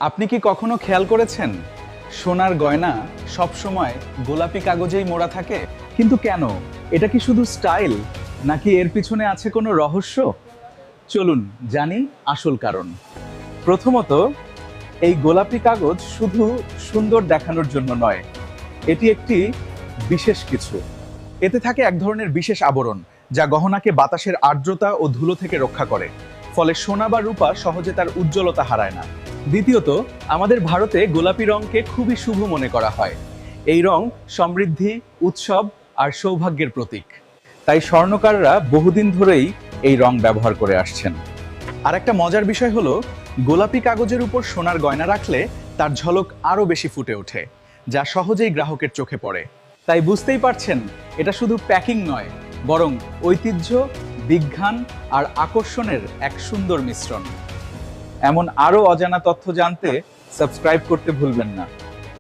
আপনি কি কখনো খেয়াল করেছেন সোনার গয়না সব সময় গোলাপি কাগজেই মোড়া থাকে? কিন্তু কেন? এটা কি শুধু স্টাইল, নাকি এর পিছনে আছে কোনো রহস্য? চলুন জানি আসল কারণ। প্রথমত, এই গোলাপি কাগজ শুধু সুন্দর দেখানোর জন্য নয়, এটি একটি বিশেষ কিছু। এতে থাকে এক ধরনের বিশেষ আবরণ, যা গহনাকে বাতাসের আর্দ্রতা ও ধুলো থেকে রক্ষা করে, ফলে সোনা বা রূপা সহজে তার উজ্জ্বলতা হারায় না। দ্বিতীয়ত, আমাদের ভারতে গোলাপি রঙকে খুবই শুভ মনে করা হয়। এই রং সমৃদ্ধি, উৎসব আর সৌভাগ্যের প্রতীক। তাই স্বর্ণকাররা বহুদিন ধরেই এই রং ব্যবহার করে আসছেন। আর একটা মজার বিষয় হলো, গোলাপি কাগজের উপর সোনার গয়না রাখলে তার ঝলক আরো বেশি ফুটে ওঠে, যা সহজেই গ্রাহকের চোখে পড়ে। তাই বুঝতেই পারছেন, এটা শুধু প্যাকিং নয়, বরং ঐতিহ্য, বিজ্ঞান আর আকর্ষণের এক সুন্দর মিশ্রণ। এমন আরো অজানা তথ্য জানতে সাবস্ক্রাইব করতে ভুলবেন না।